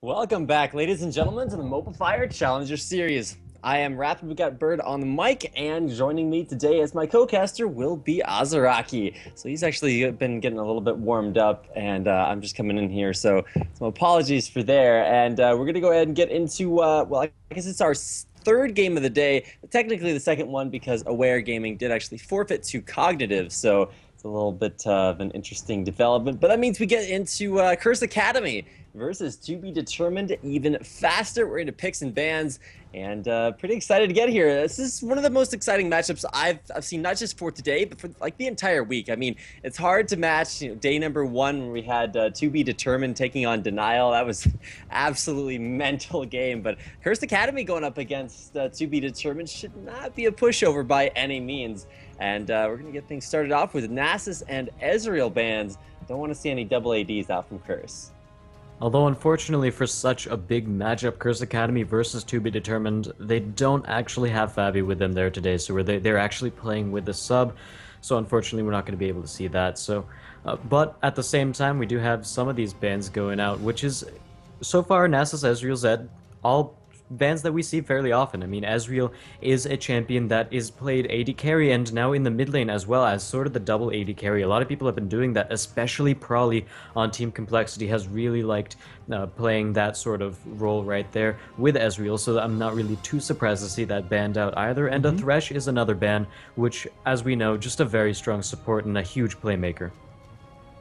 Welcome back, ladies and gentlemen, to the Mobafire Challenger Series. I am Rapid We Got Bird on the mic, and joining me today as my co-caster will be Azaraki. So he's actually been getting a little bit warmed up, and I'm just coming in here, so some apologies for there. And we're going to go ahead and get into, well, I guess it's our third game of the day, but technically the second one because Aware Gaming did actually forfeit to Cognitive, so it's a little bit of an interesting development. But that means we get into Curse Academy versus To Be Determined even faster. We're into picks and bans, and pretty excited to get here. This is one of the most exciting matchups I've seen, not just for today, but for like the entire week. I mean, it's hard to match, day number one where we had To Be Determined taking on Denial. That was absolutely mental game, but Cursed Academy going up against To Be Determined should not be a pushover by any means. And we're going to get things started off with Nasus and Ezreal bans. Don't want to see any double ADs out from Curse. Although unfortunately for such a big matchup, Curse Academy versus To Be Determined, they don't actually have Fabi with them there today, so they're actually playing with the sub, so unfortunately we're not going to be able to see that. So, but at the same time, we do have some of these bans going out, which is, so far, Nasus, Ezreal, Zed, all bans that we see fairly often. I mean, Ezreal is a champion that is played AD carry and now in the mid lane as well as sort of the double AD carry. A lot of people have been doing that, especially Prawley on Team Complexity has really liked playing that sort of role right there with Ezreal, so I'm not really too surprised to see that banned out either. And a Thresh is another ban, which, as we know, just a very strong support and a huge playmaker.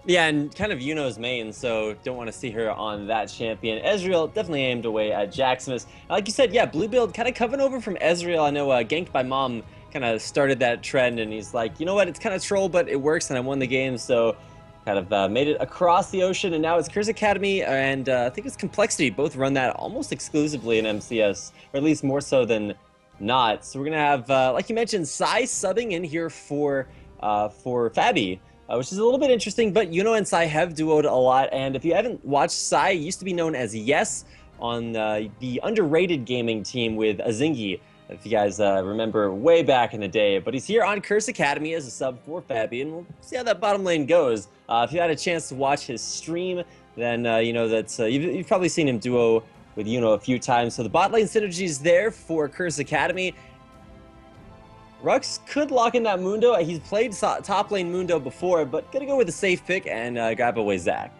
Yeah, and kind of Yuno's main, so don't want to see her on that champion. Ezreal definitely aimed away at Jaximus. Like you said, yeah, blue build kind of coming over from Ezreal. I know Ganked by Mom kind of started that trend, and he's like, you know what, it's kind of troll, but it works, and I won the game, so kind of made it across the ocean, and now it's Curse Academy, and I think it's Complexity. Both run that almost exclusively in MCS, or at least more so than not. So we're going to have, like you mentioned, Sai subbing in here for Fabi. Which is a little bit interesting, but Yuno and Sai have duoed a lot, and if you haven't watched, Sai used to be known as Yes on the underrated gaming team with Azingi, if you guys remember way back in the day. But he's here on Curse Academy as a sub for Fabi, and we'll see how that bottom lane goes. If you had a chance to watch his stream, then you know that you've probably seen him duo with Yuno a few times. So the bot lane synergy is there for Curse Academy. Rux could lock in that Mundo. He's played top lane Mundo before, but gonna go with a safe pick and grab away Zac.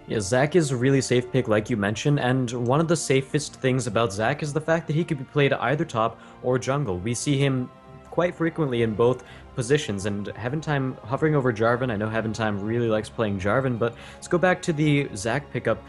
Yeah, Zac is a really safe pick, like you mentioned, and one of the safest things about Zac is the fact that he could be played either top or jungle. We see him quite frequently in both positions, and Heaventime hovering over Jarvan. I know Heaventime really likes playing Jarvan, but let's go back to the Zac pickup.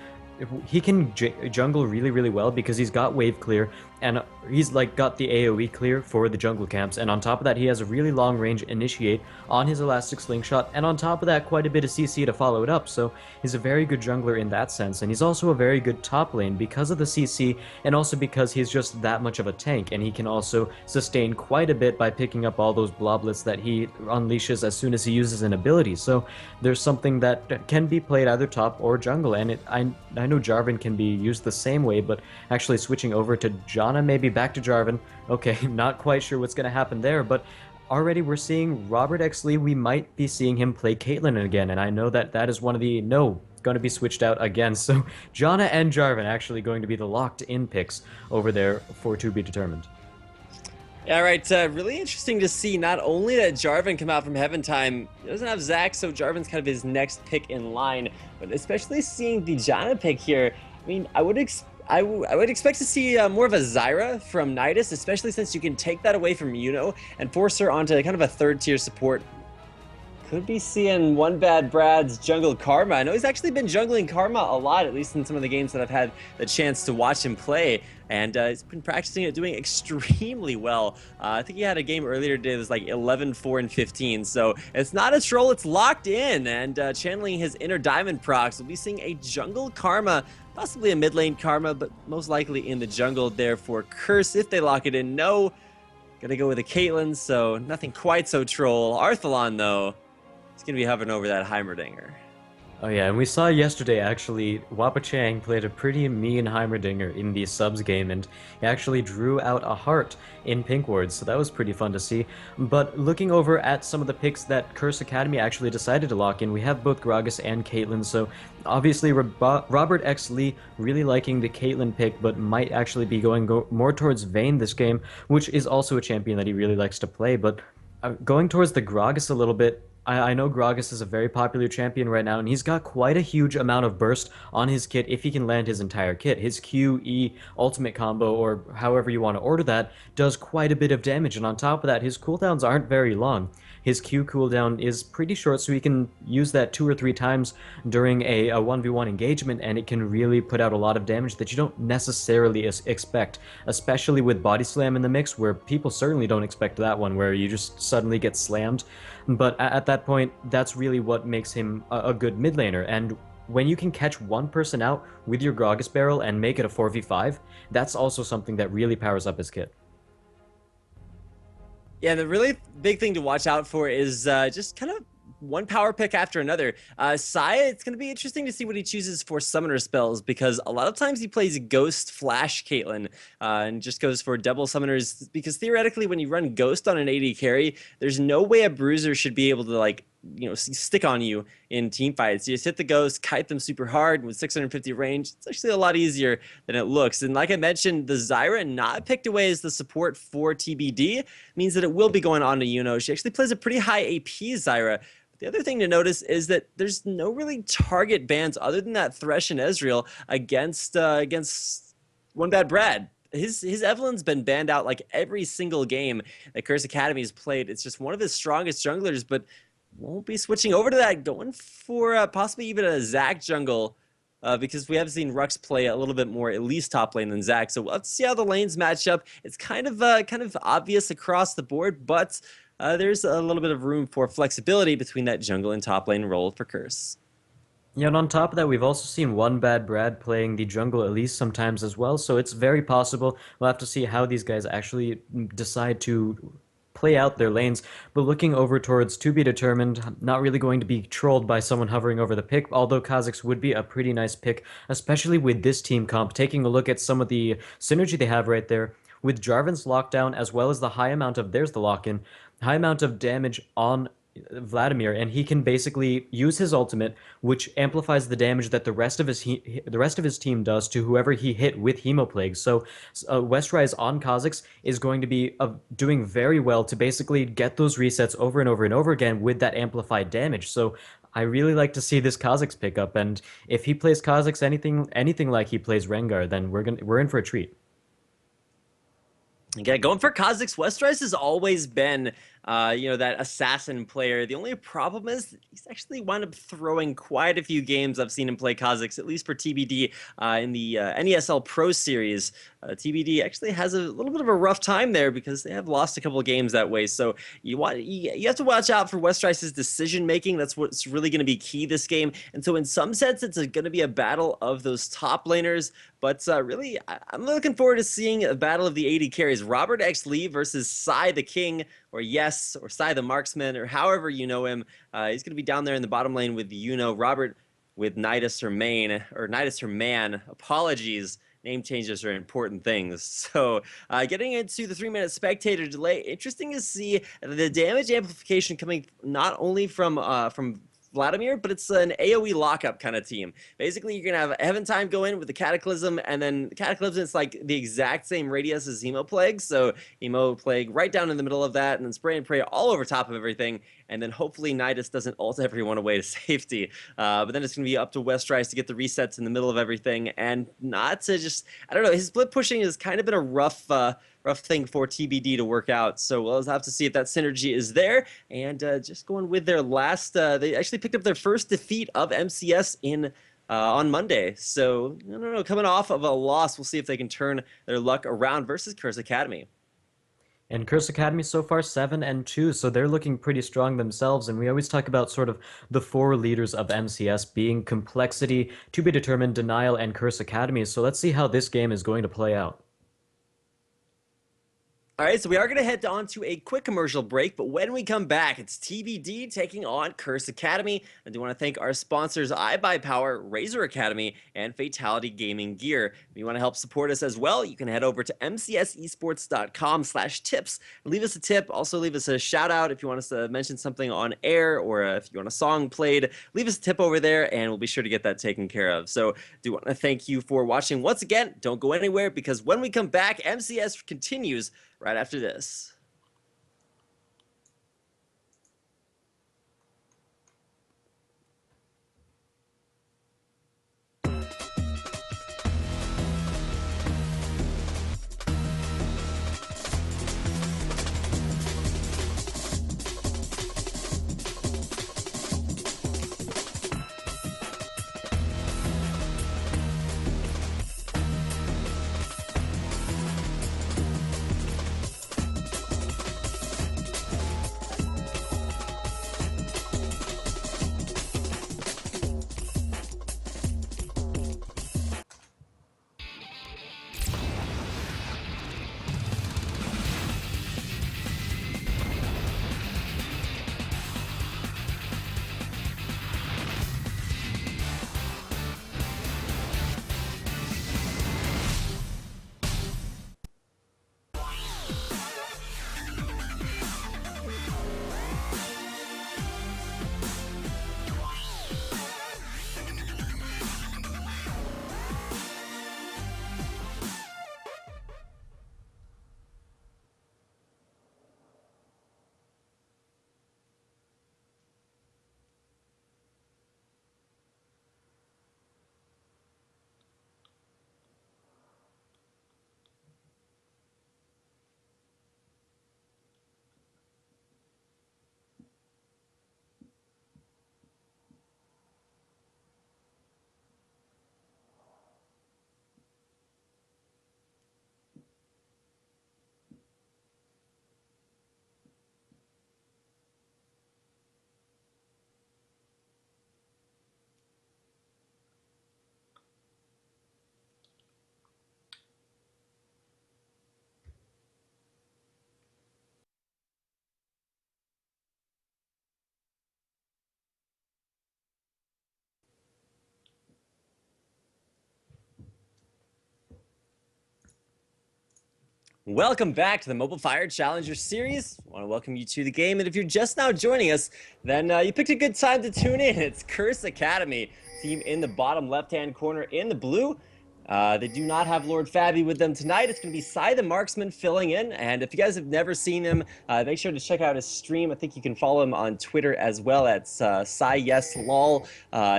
He can jungle really well because he's got wave clear and he's like got the AoE clear for the jungle camps, and on top of that he has a really long range initiate on his elastic slingshot, and on top of that quite a bit of CC to follow it up, so he's a very good jungler in that sense. And he's also a very good top lane because of the CC, and also because he's just that much of a tank, and he can also sustain quite a bit by picking up all those bloblets that he unleashes as soon as he uses an ability. So there's something that can be played either top or jungle, and I know Jarvan can be used the same way, but actually switching over to Janna, maybe back to Jarvan. Okay, not quite sure what's going to happen there, but already we're seeing Robert X. Lee. We might be seeing him play Caitlyn again, and I know that is one of the going to be switched out again. So Janna and Jarvan actually going to be the locked-in picks over there for To Be Determined. Yeah, right. Really interesting to see not only that Jarvan come out from Heaventime. He doesn't have Zac, so Jarvan's kind of his next pick in line. But especially seeing the Janna pick here, I mean, I would expect to see more of a Zyra from Nidus, especially since you can take that away from Yuno and force her onto kind of a third-tier support. Could be seeing One Bad Brad's jungle Karma. I know he's actually been jungling Karma a lot, at least in some of the games that I've had the chance to watch him play. And he's been practicing it, doing extremely well. I think he had a game earlier today that was like 11, 4, and 15. So it's not a troll, it's locked in. And channeling his inner diamond procs, we'll be seeing a jungle Karma, possibly a mid lane Karma, but most likely in the jungle there for Curse if they lock it in. No, gonna go with a Caitlyn, so nothing quite so troll. Arthalon, though, he's going to be hovering over that Heimerdinger. Oh yeah, and we saw yesterday actually Wappa Chang played a pretty mean Heimerdinger in the subs game, and he actually drew out a heart in Pink Ward, so that was pretty fun to see. But looking over at some of the picks that Curse Academy actually decided to lock in, we have both Gragas and Caitlyn, so obviously Robert X. Lee really liking the Caitlyn pick, but might actually be going more towards Vayne this game, which is also a champion that he really likes to play, but going towards the Gragas a little bit, I know Gragas is a very popular champion right now, and he's got quite a huge amount of burst on his kit if he can land his entire kit. His Q, E, ultimate combo, or however you want to order that, does quite a bit of damage, and on top of that, his cooldowns aren't very long. His Q cooldown is pretty short, so he can use that 2 or 3 times during a 1v1 engagement, and it can really put out a lot of damage that you don't necessarily expect, especially with Body Slam in the mix, where people certainly don't expect that one, where you just suddenly get slammed. But at that point, that's really what makes him a good mid laner, and when you can catch one person out with your Gragas barrel and make it a 4v5, that's also something that really powers up his kit. Yeah, the really big thing to watch out for is just kind of one power pick after another. Sai, it's going to be interesting to see what he chooses for summoner spells, because a lot of times he plays Ghost Flash Caitlyn and just goes for double summoners, because theoretically when you run Ghost on an AD carry, there's no way a bruiser should be able to, like, you know, stick on you in team fights. You just hit the Ghost, kite them super hard with 650 range. It's actually a lot easier than it looks. And like I mentioned, the Zyra not picked away as the support for TBD means that it will be going on to Yuno. She actually plays a pretty high AP Zyra. But the other thing to notice is that there's no really target bans other than that Thresh and Ezreal against One Bad Brad. His Evelyn's been banned out like every single game that Curse Academy has played. It's just one of his strongest junglers, but won't be switching over to that, going for possibly even a Zac jungle, because we have seen Rux play a little bit more, at least top lane, than Zac. So let's see how the lanes match up. It's kind of obvious across the board, but there's a little bit of room for flexibility between that jungle and top lane role for Curse. Yeah, and on top of that, we've also seen One Bad Brad playing the jungle at least sometimes as well, so it's very possible. We'll have to see how these guys actually decide to play out their lanes, but looking over towards to be determined, not really going to be trolled by someone hovering over the pick, although Kha'Zix would be a pretty nice pick, especially with this team comp. Taking a look at some of the synergy they have right there, with Jarvan's lockdown as well as the high amount of, there's the lock-in, high amount of damage on Vladimir, and he can basically use his ultimate, which amplifies the damage that the rest of his team does to whoever he hit with Hemoplague. So Westrise on Kha'Zix is going to be doing very well to basically get those resets over and over and over again with that amplified damage. So I really like to see this Kha'Zix pick up, and if he plays Kha'Zix anything like he plays Rengar, then we're in for a treat. Yeah, going for Kha'Zix, Westrise has always been, that assassin player. The only problem is he's actually wound up throwing quite a few games. I've seen him play Kha'Zix, at least for TBD in the NESL Pro Series. TBD actually has a little bit of a rough time there because they have lost a couple of games that way. So you have to watch out for Westrice's decision making. That's what's really going to be key this game. And so in some sense, it's going to be a battle of those top laners. But really, I'm looking forward to seeing a battle of the AD carries. Robert X. Lee versus Sai the King, or Sai the Marksman, or however you know him. He's going to be down there in the bottom lane with Robert with Nidus her main, or Nidus her man. Apologies. Name changes are important things. So getting into the 3-minute spectator delay, interesting to see the damage amplification coming not only from Vladimir, but it's an AoE lockup kind of team. Basically, you're going to have Heaven Time go in with the Cataclysm, and then Cataclysm is like the exact same radius as Hemoplague, so Hemoplague right down in the middle of that, and then Spray and Pray all over top of everything, and then hopefully Nidus doesn't ult everyone away to safety. But then it's going to be up to Westrise to get the resets in the middle of everything, and not to just, I don't know, his split pushing has kind of been a rough thing for TBD to work out. So we'll have to see if that synergy is there. And just going with their last, they actually picked up their first defeat of MCS on Monday. So I don't know, coming off of a loss, we'll see if they can turn their luck around versus Curse Academy. And Curse Academy so far 7-2, so they're looking pretty strong themselves. And we always talk about sort of the 4 leaders of MCS being Complexity, To Be Determined, Denial, and Curse Academy. So let's see how this game is going to play out. All right, so we are going to head on to a quick commercial break, but when we come back, it's TBD taking on Curse Academy. I do want to thank our sponsors, iBuyPower, Razor Academy, and Fatality Gaming Gear. If you want to help support us as well, you can head over to mcsesports.com/tips. Leave us a tip. Also, leave us a shout out if you want us to mention something on air, or if you want a song played. Leave us a tip over there, and we'll be sure to get that taken care of. So, do want to thank you for watching once again. Don't go anywhere, because when we come back, MCS continues right after this. Welcome back to the Mobafire Challenger Series. I want to welcome you to the game, and if you're just now joining us, then you picked a good time to tune in. It's Curse Academy, team in the bottom left-hand corner in the blue. They do not have Lord Fabby with them tonight. It's going to be Cy the Marksman filling in, and if you guys have never seen him, make sure to check out his stream. I think you can follow him on Twitter as well at CyYesLol.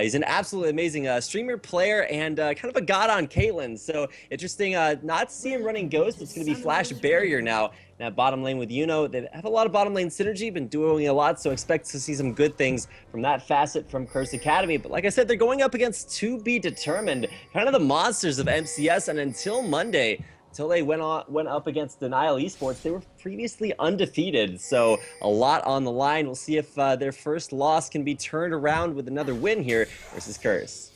He's an absolutely amazing streamer, player, and kind of a god on Caitlyn. So interesting not to see him running Ghost. It's going to be Flash Barrier now. That bottom lane with Yuno, they have a lot of bottom lane synergy, been duoing a lot, so expect to see some good things from that facet from Curse Academy. But like I said, they're going up against To Be Determined, kind of the monsters of MCS, and until Monday, until they went up against Denial Esports, they were previously undefeated, so a lot on the line. We'll see if their first loss can be turned around with another win here versus Curse.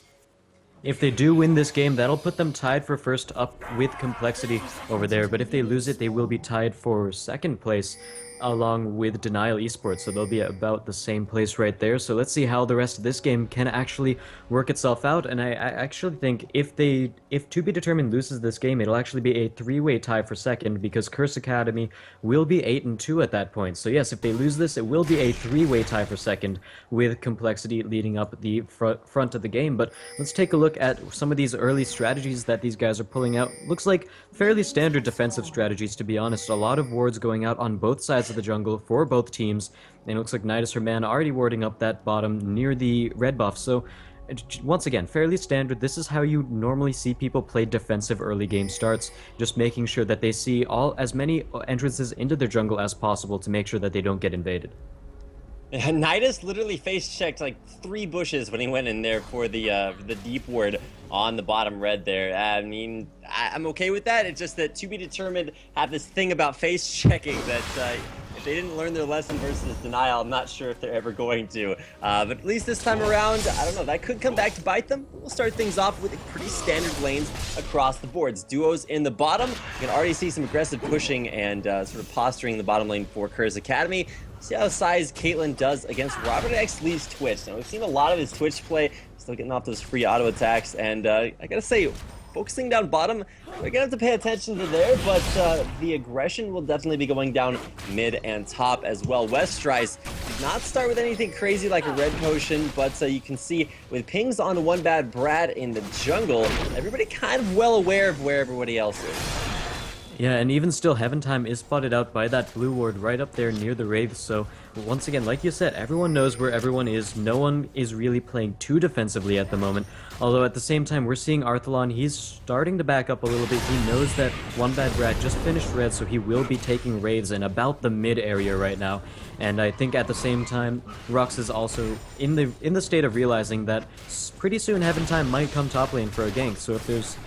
If they do win this game, that'll put them tied for first up with Complexity over there, but if they lose it, they will be tied for second place along with Denial Esports, so they'll be at about the same place right there. So let's see how the rest of this game can actually work itself out, and I actually think if To Be Determined loses this game, it'll actually be a three-way tie for second, because Curse Academy will be 8-2 at that point. So yes, if they lose this, it will be a three-way tie for second, with Complexity leading up the front of the game. But let's take a look at some of these early strategies that these guys are pulling out. Looks like fairly standard defensive strategies, to be honest. A lot of wards going out on both sides of the jungle for both teams, and it looks like Nidus Herman already warding up that bottom near the red buff. So once again, fairly standard. This is how you normally see people play defensive early game starts, just making sure that they see as many entrances into their jungle as possible to make sure that they don't get invaded. Nidus literally face-checked like 3 bushes when he went in there for the deep ward on the bottom red there. I mean, I'm okay with that. It's just that To Be Determined have this thing about face-checking that if they didn't learn their lesson versus denial, I'm not sure if they're ever going to. But at least this time around, I don't know, that could come back to bite them. We'll start things off with pretty standard lanes across the boards. Duos in the bottom. You can already see some aggressive pushing and sort of posturing in the bottom lane for Curse Academy. See how size Caitlyn does against Robert X Lee's Twitch. Now, we've seen a lot of his Twitch play, still getting off those free auto attacks, and I gotta say, focusing down bottom, we're gonna have to pay attention to there, but the aggression will definitely be going down mid and top as well. Westrice did not start with anything crazy like a red potion, but you can see with pings on One Bad Brad in the jungle, everybody kind of well aware of where everybody else is. Yeah, and even still, Heaven Time is spotted out by that blue ward right up there near the Wraith, so once again, like you said, everyone knows where everyone is. No one is really playing too defensively at the moment, although at the same time, we're seeing Arthalon, he's starting to back up a little bit. He knows that One Bad Brad just finished red, so he will be taking Wraiths in about the mid area right now, and I think at the same time, Rux is also in the state of realizing that pretty soon Heaven Time might come top lane for a gank, so if there's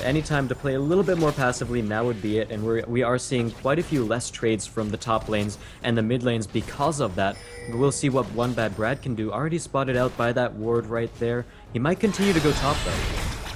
any time to play a little bit more passively, now would be it, and we are seeing quite a few less trades from the top lanes and the mid lanes because of that. We'll see what One Bad Brad can do. Already spotted out by that ward right there. He might continue to go top though.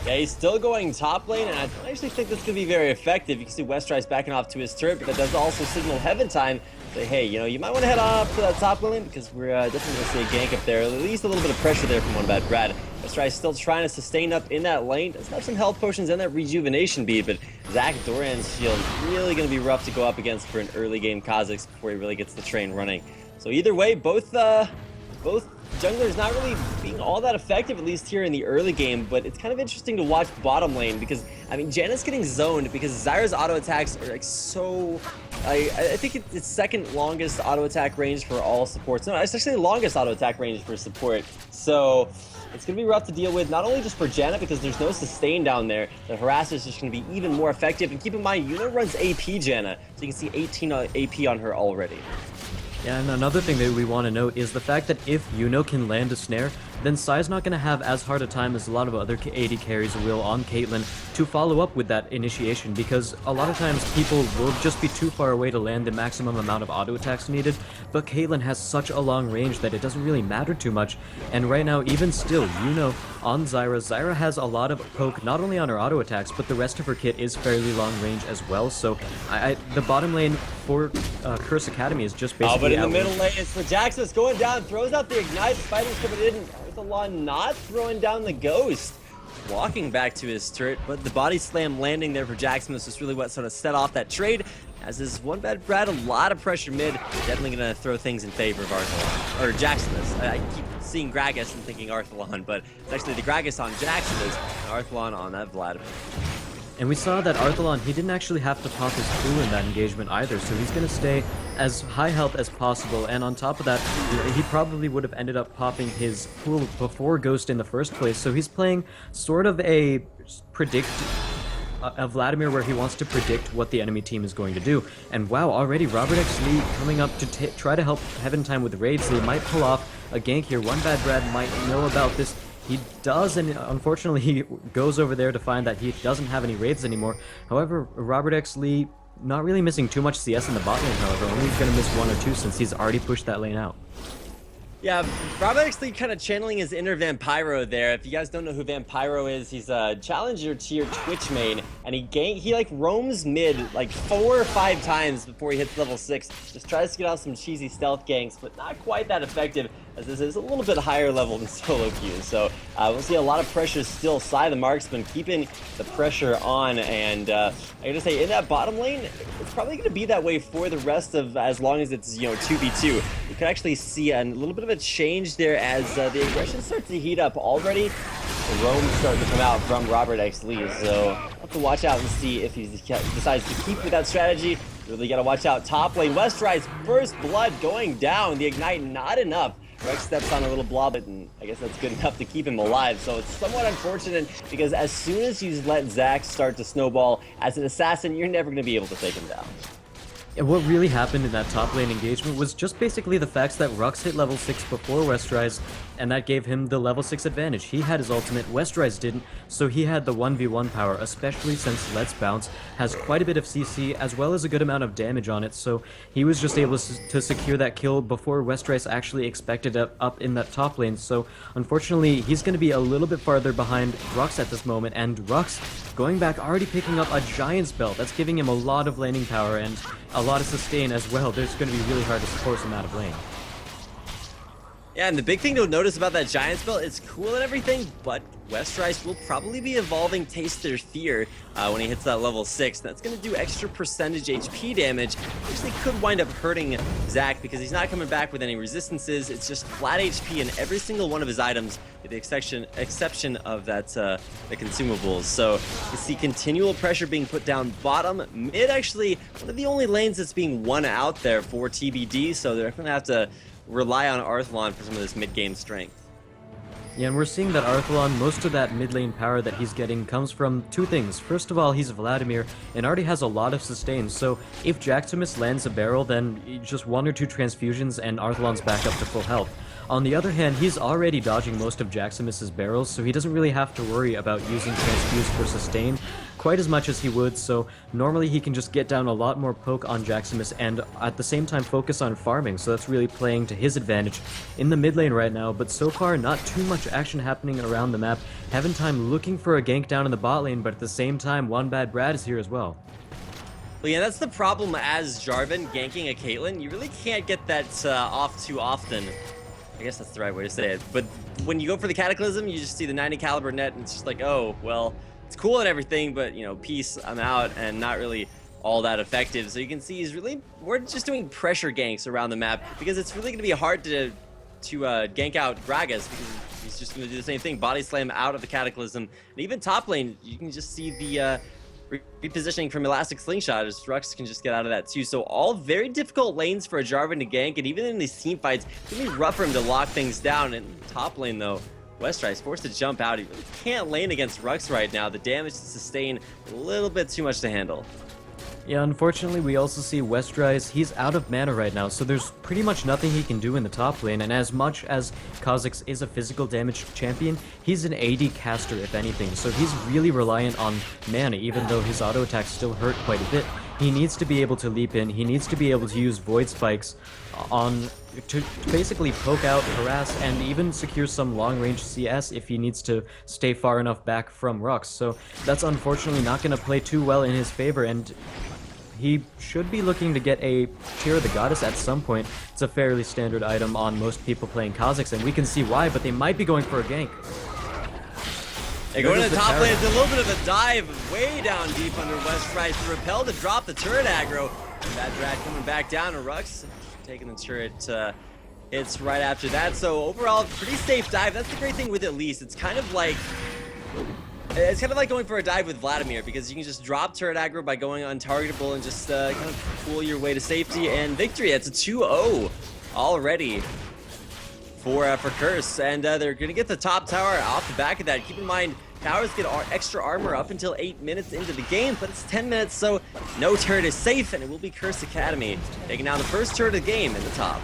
Yeah, he's still going top lane, and I actually think that's going to be very effective. You can see Westrice backing off to his turret, but that does also signal Heaven Time. Say, hey, you know, you might want to head off to that top lane because we're definitely going to see a gank up there. At least a little bit of pressure there from One Bad Brad. Westrice still trying to sustain up in that lane. Does have some health potions and that rejuvenation bead, but Zach Doran's shield really going to be rough to go up against for an early game Kha'Zix before he really gets the train running. So either way, both junglers not really being all that effective, at least here in the early game, but it's kind of interesting to watch bottom lane because, I mean, Janet's getting zoned because Zyra's auto attacks are like so... I think it's second longest auto attack range for all supports. No, it's actually the longest auto attack range for support. So it's going to be rough to deal with, not only just for Janet because there's no sustain down there. The Harasser is just going to be even more effective. And keep in mind, Yuna runs AP Janet, so you can see 18 AP on her already. Yeah, and another thing that we want to note is the fact that if Yuno can land a snare, then Sai's not going to have as hard a time as a lot of other AD carries will on Caitlyn to follow up with that initiation, because a lot of times people will just be too far away to land the maximum amount of auto attacks needed, but Caitlyn has such a long range that it doesn't really matter too much, and right now, even still, Yuno on Zyra has a lot of poke, not only on her auto attacks, but the rest of her kit is fairly long range as well, so the bottom lane for Curse Academy is just basically but in the middle lane, it's for Jaxus going down, throws out the Ignite, Spider's coming in, Arthalon not throwing down the Ghost. Walking back to his turret, but the body slam landing there for Jackson was just really what sort of set off that trade. As is One Bad Brad, a lot of pressure mid, definitely going to throw things in favor of Arthalon, or Jackson is. I keep seeing Gragas and thinking Arthalon, but it's actually the Gragas on Jackson is, and Arthalon on that Vladimir. And we saw that Arthalon, he didn't actually have to pop his pool in that engagement either, so he's going to stay as high health as possible, and on top of that, he probably would have ended up popping his pool before Ghost in the first place, so he's playing sort of a Vladimir where he wants to predict what the enemy team is going to do. And wow, already Robert X Lee coming up to try to help Heaven Time with raids, so he might pull off a gank here. One Bad Brad might know about this. He does, and unfortunately he goes over there to find that he doesn't have any raids anymore. However, Robert X Lee not really missing too much CS in the bot lane, however, only going to miss one or two since he's already pushed that lane out. Yeah, Robert actually kind of channeling his inner Vampiro there. If you guys don't know who Vampiro is, he's a challenger tier Twitch main, and he like roams mid like 4 or 5 times before he hits level 6. Just tries to get out some cheesy stealth ganks, but not quite that effective, as this is a little bit higher level than solo queue. So we'll see a lot of pressure still. Sai the marksman keeping the pressure on, and I gotta say, in that bottom lane, it's probably gonna be that way for the rest of, as long as it's, you know, 2v2. You could actually see a little bit of a change there as the aggression starts to heat up already. The roam's starting to come out from Robert X Lee, so I'll have to watch out and see if he decides to keep with that strategy. Really gotta watch out. Top lane, Westrice, first blood going down. The Ignite not enough. Rex steps on a little blob, and I guess that's good enough to keep him alive. So it's somewhat unfortunate because as soon as you let Zach start to snowball as an assassin, you're never going to be able to take him down. And what really happened in that top lane engagement was just basically the fact that Rux hit level 6 before Westrise, and that gave him the level 6 advantage. He had his ultimate, Westrise didn't, so he had the 1v1 power, especially since Let's Bounce has quite a bit of CC as well as a good amount of damage on it, so he was just able to secure that kill before Westrise actually expected it up in that top lane. So unfortunately, he's going to be a little bit farther behind Rux at this moment, and Rux, going back, already picking up a Giant's Belt. That's giving him a lot of laning power and a lot of sustain as well. There's going to be really hard to force him out of lane. Yeah, and the big thing to notice about that Giant's Belt, it's cool and everything, but Westrise will probably be evolving Taste Their Fear when he hits that level 6. That's going to do extra percentage HP damage, which they could wind up hurting Zac because he's not coming back with any resistances. It's just flat HP in every single one of his items, with the exception of that the consumables. So you see continual pressure being put down bottom. Mid, actually, one of the only lanes that's being won out there for TBD, so they're going to have to rely on Arthalon for some of this mid-game strength. Yeah, and we're seeing that Arthalon, most of that mid lane power that he's getting comes from two things. First of all, he's Vladimir and already has a lot of sustain, so if Jaximus lands a barrel, then just 1 or 2 transfusions and Arthalon's back up to full health. On the other hand, he's already dodging most of Jaximus's barrels, so he doesn't really have to worry about using transfuse for sustain quite as much as he would, so normally he can just get down a lot more poke on Jaximus and at the same time focus on farming, so that's really playing to his advantage in the mid lane right now. But so far, not too much action happening around the map. Time looking for a gank down in the bot lane, but at the same time, One Bad Brad is here as well. Well, yeah, that's the problem as Jarvan ganking a Caitlyn. You really can't get that off too often. I guess that's the right way to say it. But when you go for the Cataclysm, you just see the 90 caliber net, and it's just like, oh, well, it's cool and everything, but, you know, peace, I'm out, and not really all that effective. So you can see we're just doing pressure ganks around the map, because it's really going to be hard to gank out Gragas, because he's just going to do the same thing, body slam out of the Cataclysm. And even top lane, you can just see the repositioning from Elastic Slingshot, as Rux can just get out of that too. So all very difficult lanes for a Jarvan to gank, and even in these team fights, it's going to be rough for him to lock things down. And top lane though, Westrise forced to jump out. He really can't lane against Rux right now. The damage to sustain, a little bit too much to handle. Yeah, unfortunately, we also see Westrise, he's out of mana right now, so there's pretty much nothing he can do in the top lane, and as much as Kha'Zix is a physical damage champion, he's an AD caster, if anything, so he's really reliant on mana, even though his auto attacks still hurt quite a bit. He needs to be able to leap in, he needs to be able to use Void Spikes to basically poke out, harass, and even secure some long-range CS if he needs to stay far enough back from Rux, so that's unfortunately not going to play too well in his favor, and he should be looking to get a Tear of the Goddess at some point. It's a fairly standard item on most people playing Kha'Zix, and we can see why, but they might be going for a gank. They go to the top lane. It's a little bit of a dive way down deep under Westrise. The repel to drop the turret aggro. Bad Brad coming back down to Rux, taking the turret hits right after that. So overall, pretty safe dive. That's the great thing with Elise. It's kind of like going for a dive with Vladimir, because you can just drop turret aggro by going untargetable and just kind of pull your way to safety and victory. It's a 2-0 already for Curse, and they're going to get the top tower off the back of that. Keep in mind, towers get extra armor up until 8 minutes into the game, but it's 10 minutes, so no turret is safe, and it will be Curse Academy taking down the first turret of the game in the top.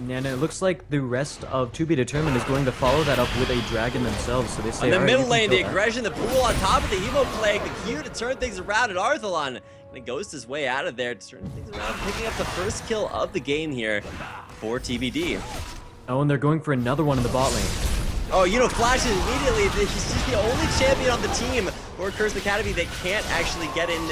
And it looks like the rest of To Be Determined is going to follow that up with a dragon themselves, so they say, on the middle lane, the aggression, the pool on top of the Evo Plague, the Q to turn things around, and Arthalon, and he ghosts his way out of there to turn things around, picking up the first kill of the game here for TBD. Oh, and they're going for another one in the bot lane. Oh, you know, flashes immediately. He's just the only champion on the team for Curse Academy that can't actually get in,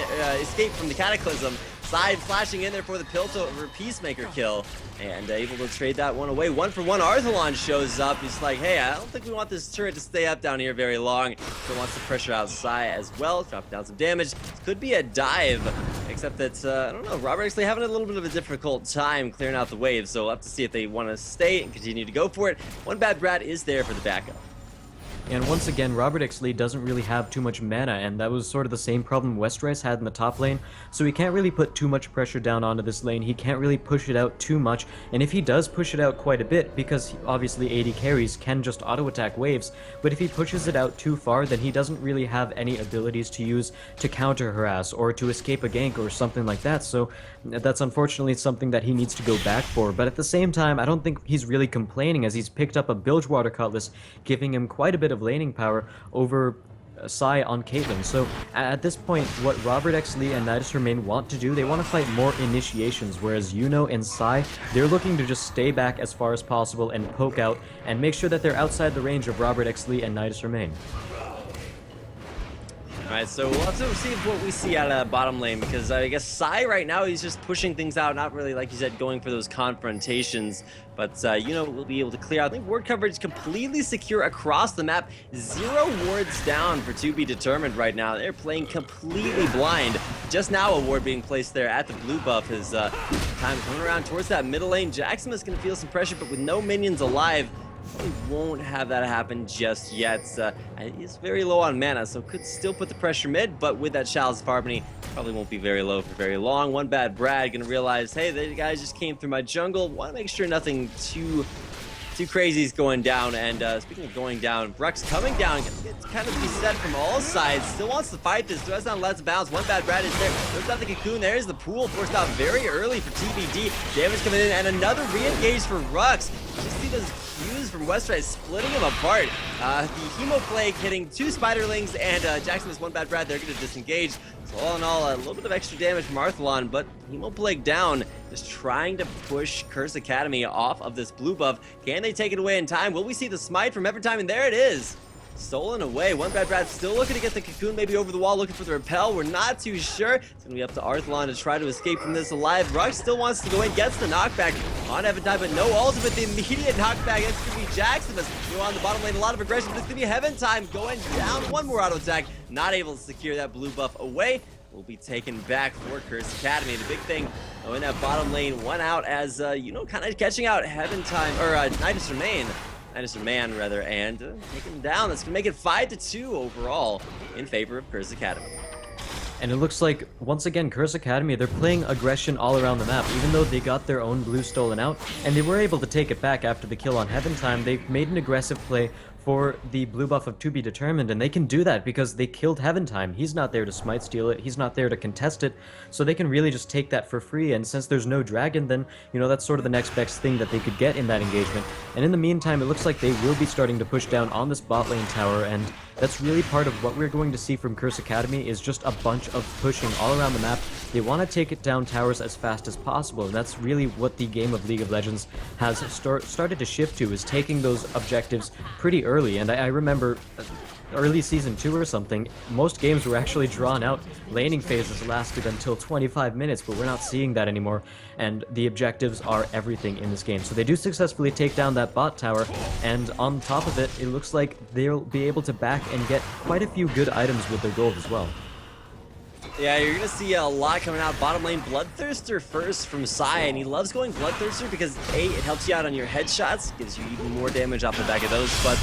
escape from the Cataclysm. Side flashing in there for the Piltover Peacemaker kill, and able to trade that one away. 1-for-1, Arthalon shows up. He's like, hey, I don't think we want this turret to stay up down here very long. So wants to pressure outside as well, drop down some damage. This could be a dive, except that, I don't know, Robert actually having a little bit of a difficult time clearing out the waves, so we'll have to see if they want to stay and continue to go for it. One Bad Brat is there for the backup. And once again, Robert X. Lee doesn't really have too much mana, and that was sort of the same problem Westrice had in the top lane, so he can't really put too much pressure down onto this lane. He can't really push it out too much, and if he does push it out quite a bit, because obviously AD carries can just auto-attack waves, but if he pushes it out too far, then he doesn't really have any abilities to use to counter-harass or to escape a gank or something like that, so that's unfortunately something that he needs to go back for. But at the same time, I don't think he's really complaining, as he's picked up a Bilgewater Cutlass, giving him quite a bit of laning power over Sai on Caitlyn. So at this point, what Robert X. Lee and Nidus Remain want to do, they want to fight more initiations, whereas Yuno and Sai, they're looking to just stay back as far as possible and poke out and make sure that they're outside the range of Robert X. Lee and Nidus Remain. Alright, so we'll have to see what we see out of bottom lane, because I guess Sai right now, he's just pushing things out, not really, like you said, going for those confrontations, but you know, we'll be able to clear out. I think ward coverage completely secure across the map. 0 wards down for to be determined right now. They're playing completely blind. Just now a ward being placed there at the blue buff. His time coming around towards that middle lane. Jackson is going to feel some pressure, but with no minions alive, he won't have that happen just yet. He's very low on mana, so could still put the pressure mid, but with that Chalice of Harmony, probably won't be very low for very long. One bad Brad gonna realize, hey, the guys just came through my jungle. Want to make sure nothing too crazy is going down. And speaking of going down, Bruck's coming down. It's kind of beset from all sides. Still wants to fight this. Does not let bounce. One bad Brad is there. There's not the cocoon. There's the pool forced out very early for TBD. Damage coming in, and another re-engage for Rux. Just see those cues from Westrice splitting him apart. The Hemo Plague hitting 2 Spiderlings, and Jackson is one bad Brad. They're going to disengage. So all in all, a little bit of extra damage from Arthalon, but Hemo Plague down, just trying to push Curse Academy off of this blue buff. Can they take it away in time? Will we see the smite from Evertime? And there it is. Stolen away. One bad Brad still looking to get the cocoon, maybe over the wall, looking for the repel. We're not too sure. It's going to be up to Arthalon to try to escape from this alive. Rux still wants to go in, gets the knockback on Eventide, but no ultimate. The immediate knockback. It's going to be Jackson. On the bottom lane, a lot of aggression, but it's going to be Eventide going down. One more auto attack. Not able to secure that blue buff away. Will be taken back for Curse Academy. The big thing in that bottom lane, one out as, you know, kind of catching out Eventide, or Nidus Remain. Nidus Remain, rather, and taking him down. That's going to make it 5-2 overall in favor of Curse Academy. And it looks like, once again, Curse Academy, they're playing aggression all around the map. Even though they got their own blue stolen out, and they were able to take it back after the kill on Eventide, they made an aggressive play for the blue buff of To Be Determined, and they can do that because they killed Eventide. He's not there to smite steal it, he's not there to contest it, so they can really just take that for free, and since there's no dragon, then, you know, that's sort of the next best thing that they could get in that engagement. And in the meantime, it looks like they will be starting to push down on this bot lane tower, and that's really part of what we're going to see from Curse Academy, is just a bunch of pushing all around the map. They want to take it down towers as fast as possible, and that's really what the game of League of Legends has started to shift to, is taking those objectives pretty early. And I remember early season 2 or something, most games were actually drawn out. Laning phases lasted until 25 minutes, but we're not seeing that anymore, and the objectives are everything in this game. So they do successfully take down that bot tower, and on top of it, it looks like they'll be able to back and get quite a few good items with their gold as well. Yeah, you're going to see a lot coming out. Bottom lane, Bloodthirster first from Sai, and he loves going Bloodthirster because A, it helps you out on your headshots, gives you even more damage off the back of those, but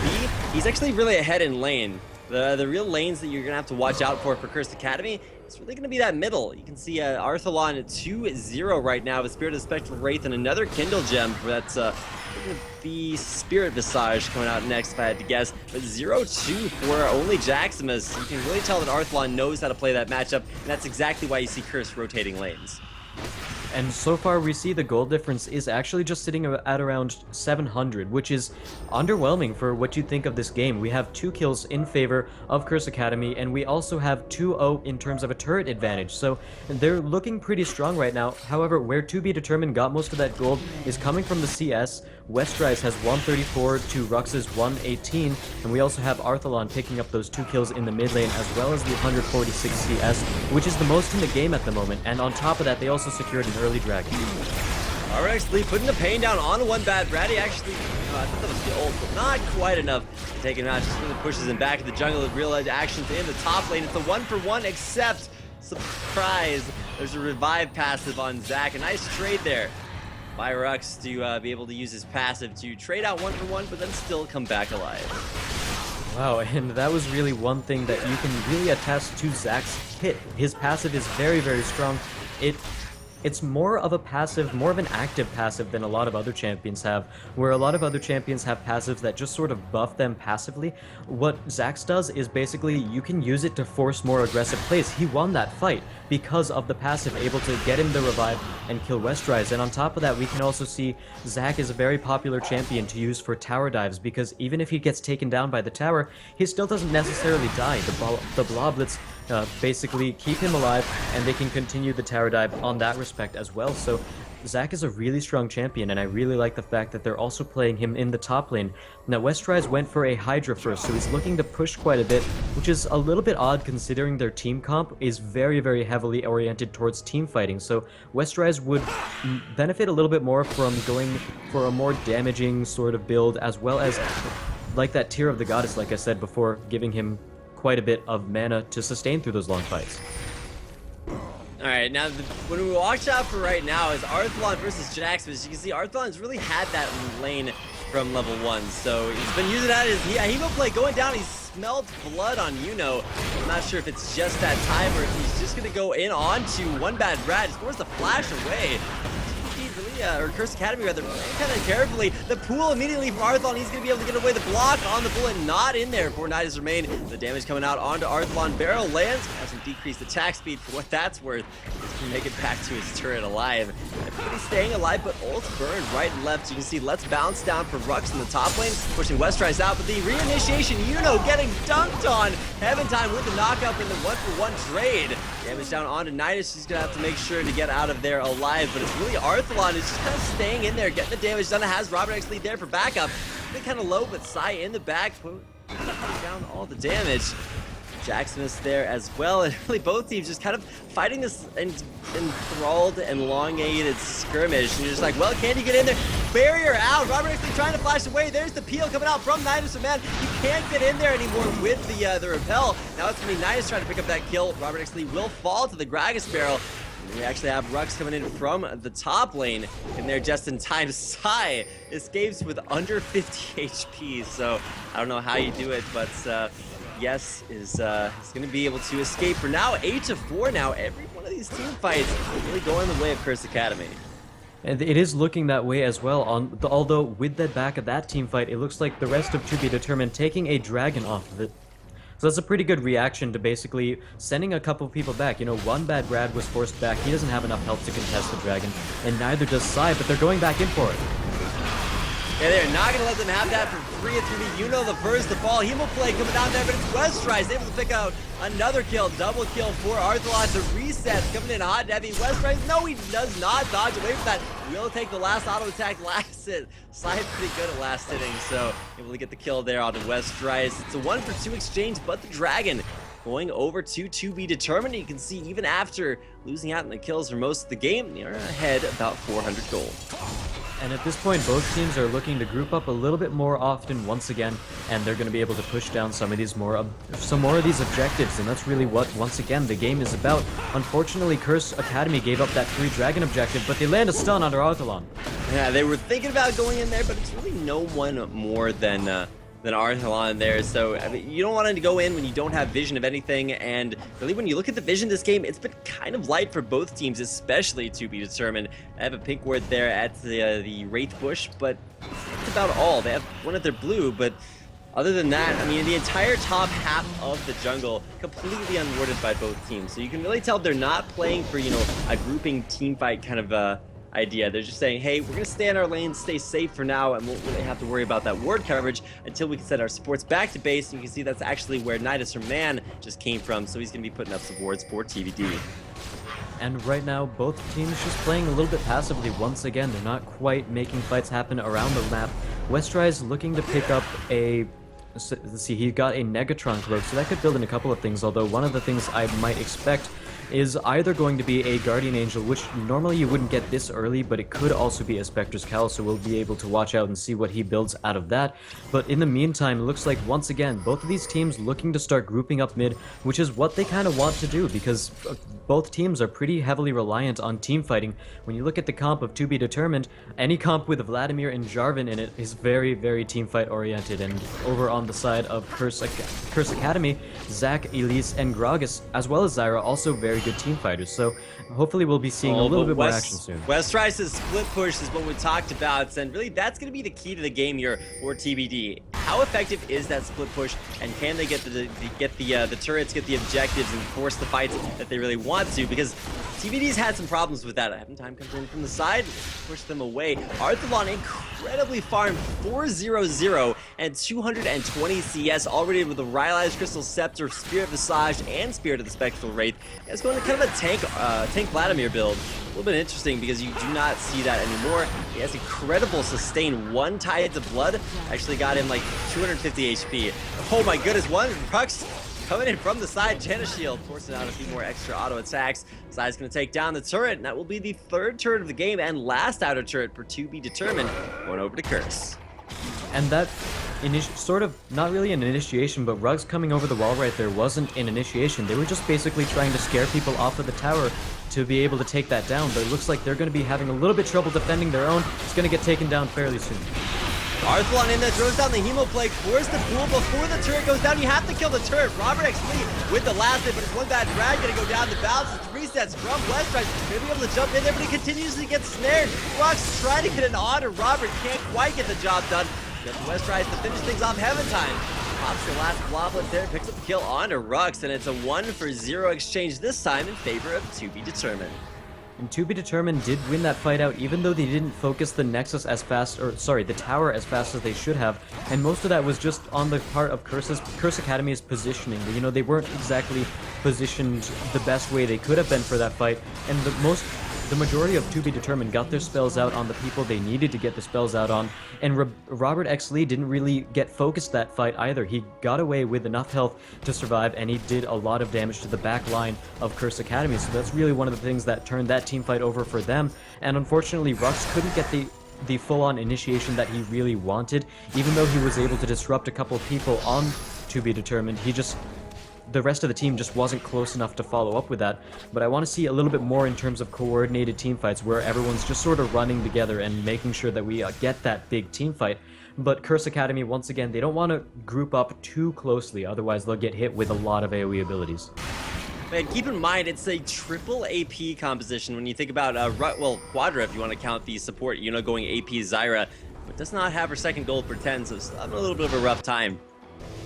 B, he's actually really ahead in lane. The real lanes that you're going to have to watch out for Cursed Academy, it's really going to be that middle. You can see Arthalon at 2-0 right now with Spirit of the Spectral Wraith and another Kindle Gem. That's going to be Spirit Visage coming out next if I had to guess. But 0-2 for only Jaximus. You can really tell that Arthalon knows how to play that matchup, and that's exactly why you see Curse rotating lanes. And so far we see the gold difference is actually just sitting at around 700, which is underwhelming for what you think of this game. We have 2 kills in favor of Curse Academy, and we also have 2-0 in terms of a turret advantage, so they're looking pretty strong right now. However, where To Be Determined got most of that gold is coming from the CS. Westrice has 134 to Rux's 118, and we also have Arthalon picking up those 2 kills in the mid lane, as well as the 146 CS, which is the most in the game at the moment, and on top of that, they also secured an early dragon. RX Lee putting the pain down on one bad Brady. Actually, I thought that was the ult, but not quite enough to take him out. Just really pushes him back in the jungle of real actions in the top lane. It's a 1-for-1, except, surprise, there's a revive passive on Zac. A nice trade there by Rux to be able to use his passive to trade out 1-for-1, but then still come back alive. Wow, and that was really one thing that you can really attest to Zach's hit. His passive is very, very strong. It's more of a passive, more of an active passive than a lot of other champions have, where a lot of other champions have passives that just sort of buff them passively. What Zax does is basically you can use it to force more aggressive plays. He won that fight because of the passive, able to get him the revive and kill Westrise. And on top of that, we can also see Zac is a very popular champion to use for tower dives, because even if he gets taken down by the tower, he still doesn't necessarily die. The bloblets basically keep him alive, and they can continue the tower dive on that respect as well. So Zac is a really strong champion, and I really like the fact that they're also playing him in the top lane. Now, Westrise went for a Hydra first, so he's looking to push quite a bit, which is a little bit odd considering their team comp is very, very heavily oriented towards team fighting. So Westrise would benefit a little bit more from going for a more damaging sort of build, as well as like that Tear of the Goddess, like I said before, giving him quite a bit of mana to sustain through those long fights. Alright, now what we watch out for right now is Arthlon versus Jax. As you can see, Arthlon's really had that lane from level 1, so he's been using that as Hemo play going down. He's smelled blood on Yuno. I'm not sure if it's just that time or if he's just gonna go in on to One Bad Brad. Just force the flash away. Or Curse Academy rather, kind of carefully. The pool immediately from Arthlon. He's going to be able to get away. The block on the bullet, not in there for Nidus Remain. The damage coming out onto Arthlon. Barrel lands, has some decreased attack speed for what that's worth. He's going to make it back to his turret alive. Everybody's staying alive, but ult burned right and left. You can see Let's Bounce down for Rux in the top lane, pushing Westrise out, but the reinitiation, Yuno getting dunked on. Heaven Time with the knockup in the 1-for-1 trade. Damage down onto Nidus. He's going to have to make sure to get out of there alive, but it's really Arthlon is just kind of staying in there, getting the damage done. It has Robert X lead there for backup. Been kind of low, but Sai in the back, putting down all the damage. Jackson is there as well, and really both teams just kind of fighting this enthralled and elongated skirmish. And you're just like, well, can you get in there? Barrier out. Robert X Lee trying to flash away. There's the peel coming out from Nidus. Man, you can't get in there anymore with the repel. Now it's gonna be Nidus trying to pick up that kill. Robert X Lee will fall to the Gragas barrel. We actually have Rux coming in from the top lane, and there just in time. Sai escapes with under 50 HP, so I don't know how you do it, but Yes is going to be able to escape for now. 8-4 now. Every one of these team fights really going the way of Curse Academy. And it is looking that way as well, although with the back of that team fight, it looks like the rest of To Be Determined taking a dragon off of it. So that's a pretty good reaction to basically sending a couple of people back. You know, One Bad Brad was forced back. He doesn't have enough health to contest the dragon, and neither does Sai, but they're going back in for it. Yeah, they're not going to let them have that for free. It's going to be Yuno the first to fall. Hemo play coming down there, but it's Westrise able to pick out another kill. Double kill for Arthalon. The reset coming in hot and heavy. Westrise, no, he does not dodge away from that. Will take the last auto attack last hit. Slide's pretty good at last hitting, so able to get the kill there onto Westrise. It's a 1-for-2 exchange, but the dragon going over to be determined. You can see even after losing out in the kills for most of the game, they're ahead about 400 gold. And at this point, both teams are looking to group up a little bit more often once again, and they're going to be able to push down some more of these objectives, and that's really what, once again, the game is about. Unfortunately, Curse Academy gave up that free dragon objective, but they land a stun under Arthalon. Yeah, they were thinking about going in there, but it's really no one more than Arthalon there. So I mean, you don't want to go in when you don't have vision of anything, and really when you look at the vision this game, it's been kind of light for both teams, especially To Be Determined. I have a pink ward there at the Wraith Bush, but that's about all. They have one at their blue, but other than that, I mean, the entire top half of the jungle completely unwarded by both teams. So you can really tell they're not playing for, you know, a grouping team fight kind of idea. They're just saying, hey, we're gonna stay in our lane, stay safe for now, and won't really have to worry about that ward coverage until we can set our supports back to base. And you can see that's actually where Nidus Man just came from, so he's gonna be putting up some wards for TVD. And right now, both teams just playing a little bit passively once again. They're not quite making fights happen around the map. Westrise looking to pick up a... Let's see, he got a Negatron cloak, so that could build in a couple of things, although one of the things I might expect is either going to be a Guardian Angel, which normally you wouldn't get this early, but it could also be a Spectre's Cowl, so we'll be able to watch out and see what he builds out of that. But in the meantime, it looks like, once again, both of these teams looking to start grouping up mid, which is what they kind of want to do, because both teams are pretty heavily reliant on team fighting. When you look at the comp of To Be Determined, any comp with Vladimir and Jarvan in it is very, very team fight oriented, and over on the side of Curse Academy, Zac, Elise, and Gragas, as well as Zyra, also very good team fighters. So hopefully we'll be seeing a little bit more action soon. Westrice's split push is what we talked about, and really that's going to be the key to the game here for TBD. How effective is that split push, and can they get the turrets, get the objectives, and force the fights that they really want to? Because TBD's had some problems with that. Time comes in from the side, push them away. Arthalon incredibly farmed 400 and 220 CS already with the Rylai's Crystal Scepter, Spirit Visage, and Spirit of the Spectral Wraith. It's going to kind of a tank Vladimir build. A little bit interesting because you do not see that anymore. He has incredible sustain. 1 Tides of Blood actually got him like 250 HP. Oh my goodness, one Rux coming in from the side. Janna Shield forcing out a few more extra auto attacks. Side's going to take down the turret, and that will be the 3rd turret of the game and last outer turret for To Be Determined, going over to Curse. And that sort of, not really an initiation, but Rugs coming over the wall right there wasn't an initiation. They were just basically trying to scare people off of the tower to be able to take that down, but it looks like they're going to be having a little bit trouble defending their own. It's going to get taken down fairly soon. Arthalon in there, throws down the Hemoplague, force the pool before the turret goes down. You have to kill the turret. Robert X Lee with the last hit, but it's one bad drag going to go down. The balance is resets from Westrice. Going to be able to jump in there, but he continues to get snared. Rux trying to get an on to Robert, can't quite get the job done. Got the Westrice to finish things off. Heaven time. Pops the last globlet there, picks up the kill onto Rux, and it's a 1-for-0 exchange this time in favor of To Be Determined. And To Be Determined did win that fight out, even though they didn't focus the Nexus as fast, or sorry, the tower as fast as they should have. And most of that was just on the part of Curse Academy's positioning. You know, they weren't exactly positioned the best way they could have been for that fight. And the majority of To Be Determined got their spells out on the people they needed to get the spells out on, and Robert X Lee didn't really get focused that fight either. He got away with enough health to survive, and he did a lot of damage to the back line of Curse Academy, so that's really one of the things that turned that team fight over for them. And unfortunately, Rux couldn't get the full-on initiation that he really wanted, even though he was able to disrupt a couple of people on To Be Determined. The rest of the team just wasn't close enough to follow up with that. But I want to see a little bit more in terms of coordinated team fights where everyone's just sort of running together and making sure that we get that big team fight. But Curse Academy, once again, they don't want to group up too closely, otherwise they'll get hit with a lot of AoE abilities. Man, keep in mind, it's a triple AP composition when you think about, Quadra, if you want to count the support, going AP Zyra, but does not have her second gold for 10, so it's having a little bit of a rough time.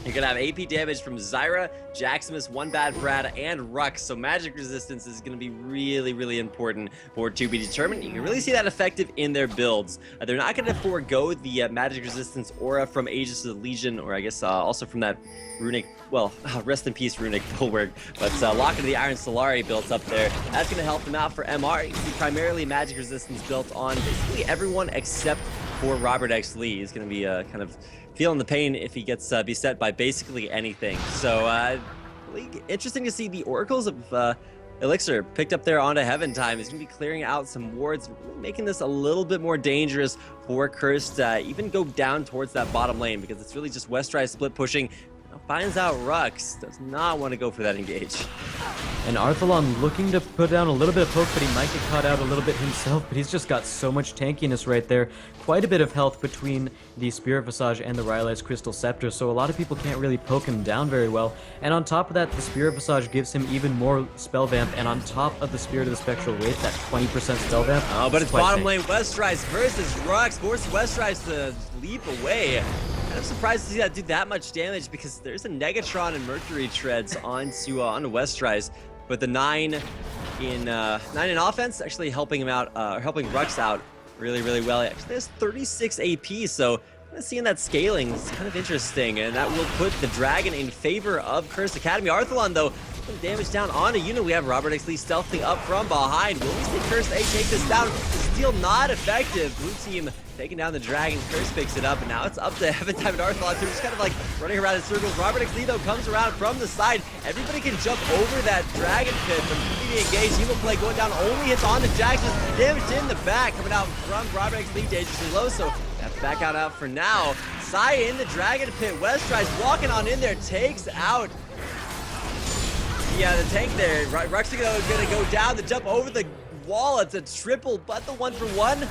You're going to have AP damage from Zyra, Jaximus, One Bad Brad, and Rux, so magic resistance is going to be really, really important for To Be Determined. You can really see that effective in their builds. They're not going to forego the magic resistance aura from Aegis of the Legion, or I guess also from that runic, rest in peace runic bulwark, but Locket of the Iron Solari built up there. That's going to help them out for MR. You can see primarily magic resistance built on basically everyone except for Robert X Lee. He's going to be kind of feeling the pain if he gets beset by basically anything. So really interesting to see the Oracles of Elixir picked up there onto Heaven time. He's going to be clearing out some wards, really making this a little bit more dangerous for Curse to even go down towards that bottom lane, because it's really just Westrice split pushing. Finds out Rux does not want to go for that engage. And Arthalon looking to put down a little bit of poke, but he might get caught out a little bit himself, but he's just got so much tankiness right there. Quite a bit of health between the Spirit Visage and the Rylai's Crystal Scepter, so a lot of people can't really poke him down very well. And on top of that, the Spirit Visage gives him even more spell vamp, and on top of the Spirit of the Spectral Wraith, that 20% spell vamp. Oh, but it's bottom lane Westrice versus Rux, forcing Westrice to leap away. I'm surprised to see that do that much damage, because there's a Negatron and Mercury Treads onto Westrice, but the 9 in offense actually helping him out, helping Rux out really, really well. He actually has 36 AP, so kind of seeing that scaling is kind of interesting, and that will put the Dragon in favor of Curse Academy. Arthalon, though, putting damage down onto Yuna. We have Robert X Lee stealthing up from behind. Will we see Curse A take this down? lifesteal not effective. Blue team taking down the dragon. Curse picks it up, and now it's up to Heaven Time and Arthalon. They're just kind of like running around in circles. Robert X Lee, though, comes around from the side. Everybody can jump over that dragon pit from PvP engaged. Emo play going down, only hits on the Jackson. Damage in the back, coming out from Robert X Lee, dangerously low, so have to back out for now. Sai in the dragon pit. Westrise walking on in there, takes out the tank there. Ruxico gonna go down, the jump over the wall. It's a triple, but the 1-for-1.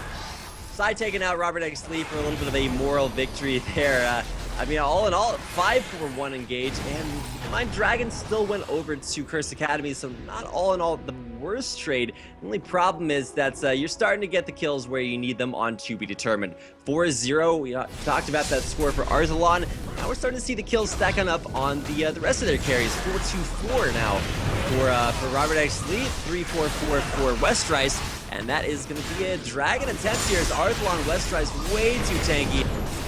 Sai taking out Robert X Lee for a little bit of a moral victory there. I mean, all in all, 5-for-1 engage, and keep in mind, Dragon still went over to Curse Academy, so not all in all the worst trade. The only problem is that you're starting to get the kills where you need them on To Be Determined. 4-0, we talked about that score for Arthalon. Now we're starting to see the kills stacking up on the rest of their carries. 4-2-4 now for Robert X Lee, 3-4-4 for Westrise. And that is going to be a Dragon attempt here as Arthalon Westrise way too tanky.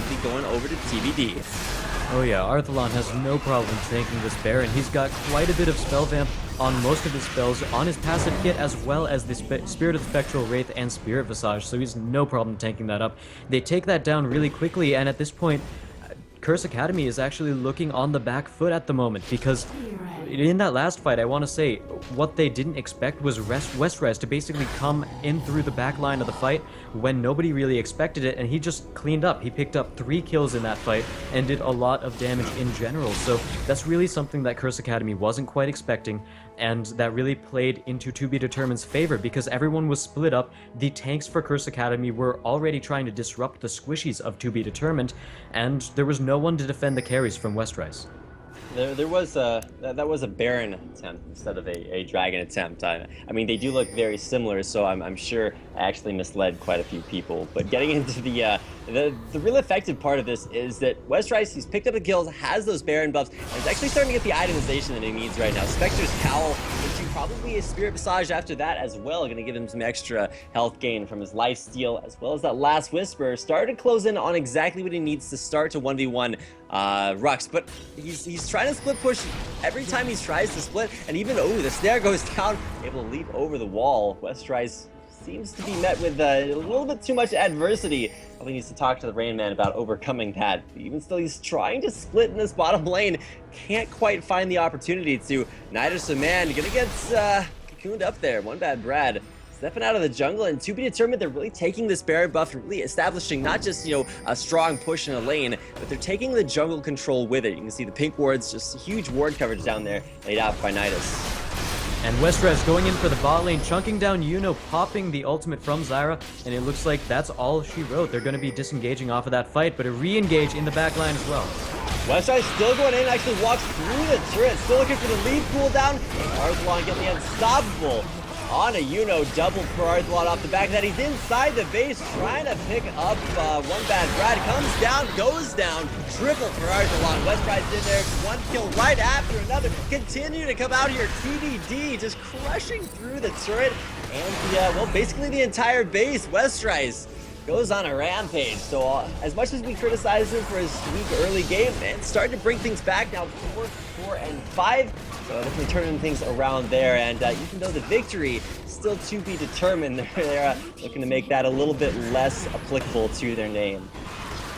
Be going over to TBD. Oh yeah, Arthalon has no problem tanking this Baron. He's got quite a bit of spell vamp on most of his spells on his passive kit, as well as the Spirit of the Spectral Wraith and Spirit Visage, so he's no problem tanking that up. They take that down really quickly, and at this point, Curse Academy is actually looking on the back foot at the moment, because in that last fight, I want to say, what they didn't expect was Westrise to basically come in through the back line of the fight when nobody really expected it, and he just cleaned up. He picked up 3 kills in that fight and did a lot of damage in general, so that's really something that Curse Academy wasn't quite expecting, and that really played into To Be Determined's favor because everyone was split up. The tanks for Curse Academy were already trying to disrupt the squishies of To Be Determined, and there was no one to defend the carries from Westrise. There was that was a Baron attempt instead of a Dragon attempt. I mean, they do look very similar, so I'm sure I actually misled quite a few people. But getting into the real effective part of this is that Westrise, he's picked up the kills, has those Baron buffs, and he's actually starting to get the itemization that he needs right now. Spectre's Cowl into probably a Spirit Visage after that as well, going to give him some extra health gain from his lifesteal, as well as that last Whisper. Started to close in on exactly what he needs to start to 1v1 Rux, but he's trying to split push every time he tries to split, and even, the snare goes down, able to leap over the wall. Westrise seems to be met with a little bit too much adversity. Probably needs to talk to the Rain Man about overcoming that. But even still, he's trying to split in this bottom lane. Can't quite find the opportunity to. Nidus Man gonna get cocooned up there. One bad Brad. Stepping out of the jungle, and To Be Determined, they're really taking this Baron buff and really establishing not just, a strong push in a lane, but they're taking the jungle control with it. You can see the pink wards, just huge ward coverage down there, laid out by Nidus. And Westrise going in for the bot lane, chunking down Yuno, popping the ultimate from Zyra, and it looks like that's all she wrote. They're going to be disengaging off of that fight, but a re-engage in the back line as well. Westrise still going in, actually walks through the turret, still looking for the lead cooldown. Arthalon getting the unstoppable on a double for Arthalon off the back of that. He's inside the base trying to pick up one bad Brad. Comes down, goes down. Triple for Arthalon. Westrise in there. One kill right after another. Continue to come out here. TBD just crushing through the turret. And basically the entire base. Westrise goes on a rampage. So as much as we criticize him for his weak early game, man, starting to bring things back now. 4, 4, and 5. So definitely turning things around there, and even though the victory still To Be Determined, they're looking to make that a little bit less applicable to their name.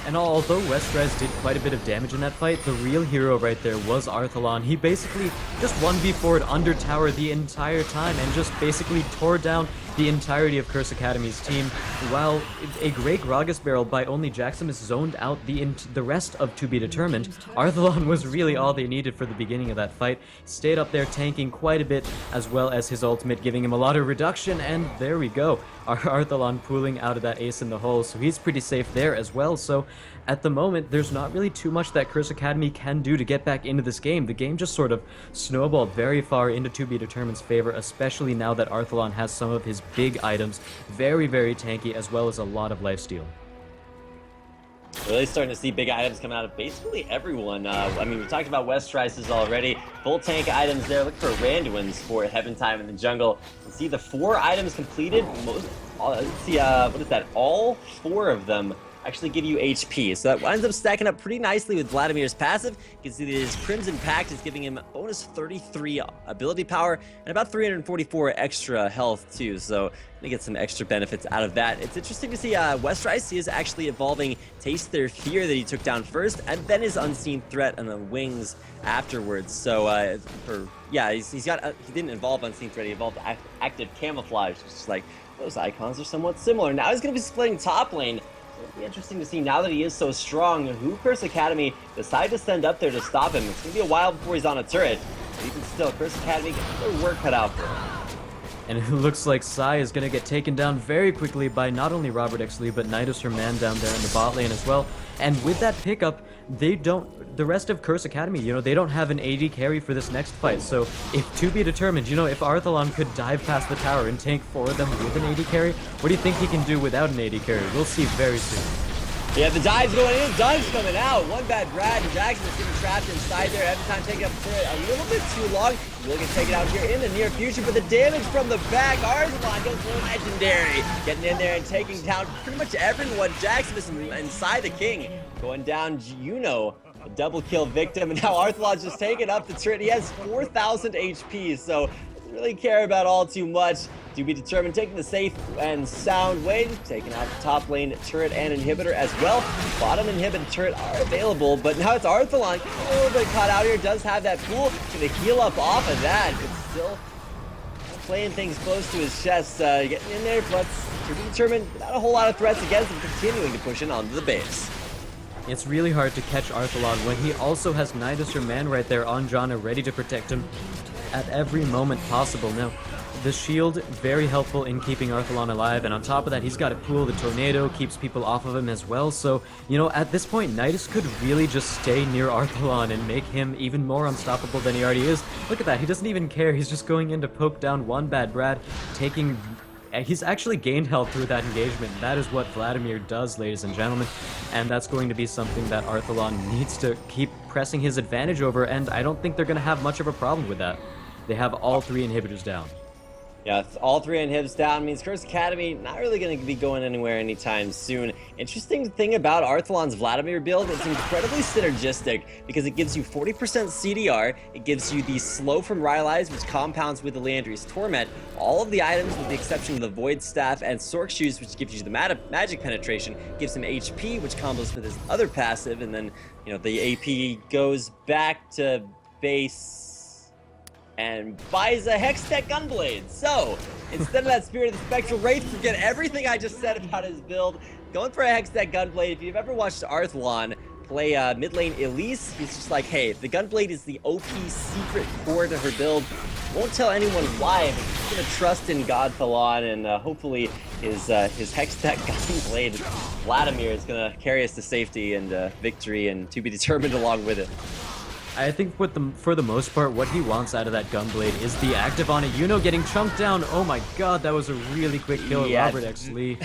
And although Westrise did quite a bit of damage in that fight, the real hero right there was Arthalon. He basically just 1v4'd under tower the entire time and just basically tore down the entirety of Curse Academy's team, while a great Gragas barrel by only Jaximus zoned out the rest of To Be Determined. Arthalon was really all they needed for the beginning of that fight. Stayed up there tanking quite a bit, as well as his ultimate giving him a lot of reduction, and there we go. Arthalon pulling out of that ace in the hole, so he's pretty safe there as well. So at the moment, there's not really too much that Curse Academy can do to get back into this game. The game just sort of snowballed very far into To Be Determined's favor, especially now that Arthalon has some of his big items, very, very tanky, as well as a lot of lifesteal. Really starting to see big items coming out of basically everyone. I mean, we talked about Westrice's already. Full tank items there. Look for Randuin's for Heaven Time in the jungle. You see the 4 items completed. Let's see, what is that? All 4 of them actually give you HP. So that winds up stacking up pretty nicely with Vladimir's passive. You can see that his Crimson Pact is giving him bonus 33 ability power and about 344 extra health too. So gonna get some extra benefits out of that. It's interesting to see Westrice. He is actually evolving Taste Their Fear that he took down first, and then his Unseen Threat and the Wings afterwards. So he didn't evolve Unseen Threat. He evolved Active Camouflage, which is like those icons are somewhat similar. Now he's gonna be splitting top lane. It'll be interesting to see now that he is so strong who Curse Academy decide to send up there to stop him. It's gonna be a while before he's on a turret, but even still, Curse Academy got their work cut out for him. And it looks like Sai is going to get taken down very quickly by not only Robert X. Lee, but Nidus, her man, down there in the bot lane as well. And with that pickup, the rest of Curse Academy, they don't have an AD carry for this next fight. So if to be determined, if Arthalon could dive past the tower and tank 4 of them with an AD carry, what do you think he can do without an AD carry? We'll see very soon. Yeah, the dive's going in, Dunk's coming out. One bad Brad, and Jackson is getting trapped inside there. Every time taking up turret a little bit too long. Will get taken out here in the near future, but the damage from the back, Arthalon goes legendary. Getting in there and taking down pretty much everyone. Jackson is inside the king. Going down, a double kill victim, and now Arthalon's just taking up the turret. He has 4,000 HP, so doesn't really care about all too much. To be determined, taking the safe and sound way, taking out the top lane turret and inhibitor as well. Bottom inhibitor turret are available, but now it's Arthalon a little bit caught out here. Does have that pool, gonna heal up off of that, but still playing things close to his chest. Getting in there, but to be determined, not a whole lot of threats against him, continuing to push in onto the base. It's really hard to catch Arthalon when he also has Nidus, her man, right there on Janna, ready to protect him at every moment possible. Now, the shield, very helpful in keeping Arthalon alive, and on top of that, he's got a pool. The tornado keeps people off of him as well, so, at this point, Nidus could really just stay near Arthalon and make him even more unstoppable than he already is. Look at that, he doesn't even care. He's just going in to poke down one bad Brad, he's actually gained health through that engagement. That is what Vladimir does, ladies and gentlemen, and that's going to be something that Arthalon needs to keep pressing his advantage over, and I don't think they're going to have much of a problem with that. They have all 3 inhibitors down. Yeah, all 3 inhibs down means Curse Academy not really going to be going anywhere anytime soon. Interesting thing about Arthalon's Vladimir build, it's incredibly synergistic because it gives you 40% CDR, it gives you the slow from Rylai's, which compounds with the Leandri's Torment, all of the items with the exception of the Void Staff and Sork Shoes, which gives you the magic penetration, gives him HP, which combos with his other passive, and then, the AP goes back to base and buys a Hextech Gunblade. So, instead of that Spirit of the Spectral Wraith, forget everything I just said about his build. Going for a Hextech Gunblade. If you've ever watched Arthalon play mid lane Elise, he's just like, hey, the Gunblade is the OP secret core to her build. Won't tell anyone why, but he's gonna trust in Godfalon, and hopefully his Hextech Gunblade Vladimir is gonna carry us to safety and victory, and to be determined along with it. I think for the most part, what he wants out of that Gunblade is the active on it. Getting chunked down. Oh my god, that was a really quick kill at Robert X. Lee.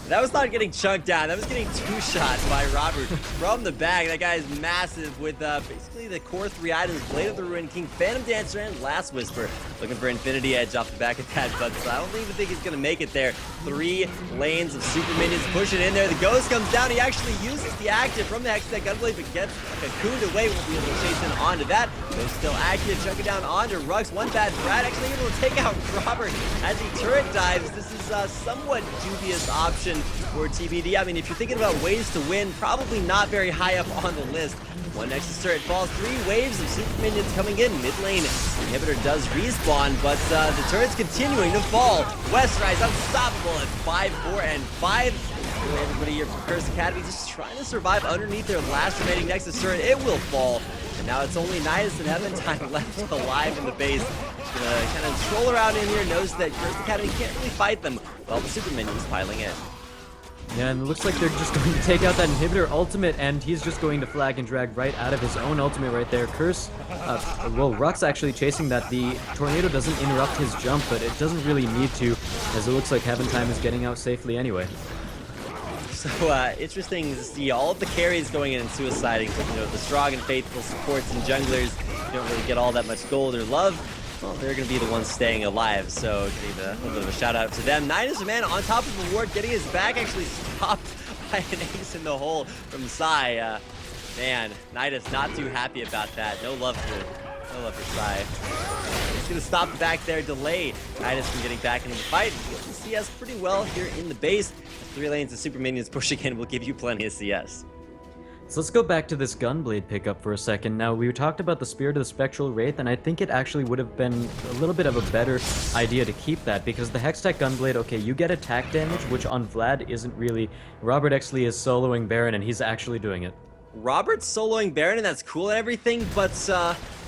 That was not getting chunked down. That was getting 2 shots by Robert from the back. That guy is massive with basically the core 3 items: Blade of the Ruined King, Phantom Dancer, and Last Whisper. Looking for Infinity Edge off the back of that, but I don't even think he's going to make it there. 3 lanes of super minions pushing in there. The Ghost comes down. He actually uses the active from the Hextech Gunblade, but gets cocooned away. Won't be able to chase in onto that. Ghost still active, chunking down onto Rux. One bad Brad actually able to take out Robert as he turret dives. This is a somewhat dubious option for TBD. I mean, if you're thinking about ways to win, probably not very high up on the list. One Nexus turret falls, 3 waves of super minions coming in. Mid lane, inhibitor does respawn, but the turret's continuing to fall. Westrice unstoppable at 5, 4, and 5. Everybody here from Curse Academy just trying to survive underneath their last remaining Nexus turret. It will fall. And now it's only Nidus and Heaventime left alive in the base. Just gonna kind of stroll around in here, knows that Curse Academy can't really fight them while the super minions piling in. Yeah, and it looks like they're just going to take out that inhibitor ultimate, and he's just going to flag and drag right out of his own ultimate right there. Rux actually chasing that. The tornado doesn't interrupt his jump, but it doesn't really need to, as it looks like Heaventime is getting out safely anyway. So interesting to see all of the carries going in and suiciding. The strong and faithful supports and junglers don't really get all that much gold or love. Well, they're going to be the ones staying alive, so give a little bit of a shout out to them. Nidus, man, on top of the ward, getting his back actually stopped by an ace in the hole from Sai. Man, Nidus not too happy about that. No love for Sai. He's gonna stop the back there, delay Nidus from getting back into the fight. He gets the CS pretty well here in the base. 3 lanes of super minions pushing in will give you plenty of CS. So let's go back to this Gunblade pickup for a second. Now, we talked about the Spirit of the Spectral Wraith, and I think it actually would have been a little bit of a better idea to keep that, because the Hextech Gunblade, okay, you get attack damage, which on Vlad isn't really... Robert Exley is soloing Baron, and he's actually doing it. Robert's soloing Baron, and that's cool and everything, but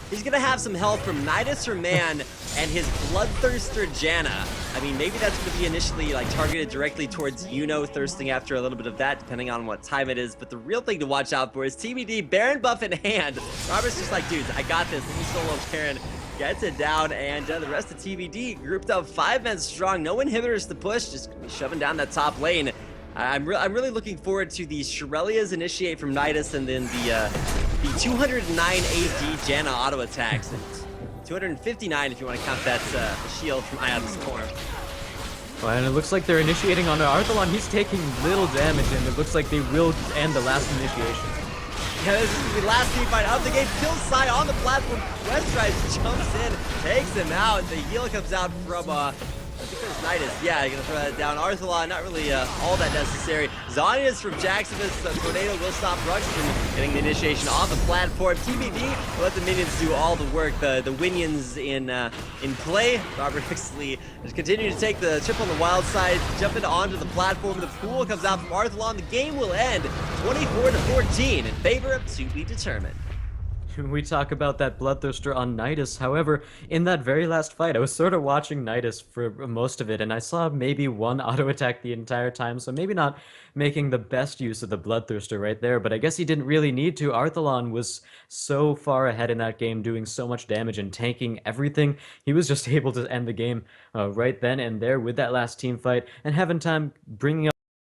he's gonna have some help from Nidus Remand and his Bloodthirster Janna. I mean, maybe that's gonna be initially like targeted directly towards Yuno, thirsting after a little bit of that, depending on what time it is. But the real thing to watch out for is TBD, Baron buff in hand. Robert's just like, dudes, I got this. Let me solo Baron. Gets it down, and the rest of TBD grouped up 5 men strong. No inhibitors to push, just gonna be shoving down that top lane. I'm really looking forward to the Shirelia's initiate from Nidus, and then the 209 AD Janna auto attacks. 259 if you want to count that shield from Eye of the Storm. Well, and it looks like they're initiating on Arthalon. He's taking little damage, and it looks like they will end the last initiation. Yeah, this is the last team fight out the gate. Kills Sai on the platform. Westrise jumps in, takes him out. The heal comes out from I think there's Nidus. Yeah, you're gonna throw that down. Arthalon, not really all that necessary. Zonius from Jacksonville. Tornado will stop Rux from getting the initiation off the platform. TBD will let the minions do all the work. The Winions in play. Robert Hixley is continuing to take the trip on the wild side, jumping onto the platform. The pool comes out from Arthalon. The game will end 24-14 in favor of to be determined. We talk about that Bloodthirster on Nidus. However, in that very last fight, I was sort of watching Nidus for most of it, and I saw maybe one auto attack the entire time, so maybe not making the best use of the Bloodthirster right there, but I guess he didn't really need to. Arthalon was so far ahead in that game, doing so much damage and tanking everything. He was just able to end the game right then and there with that last team fight, and having time bringing up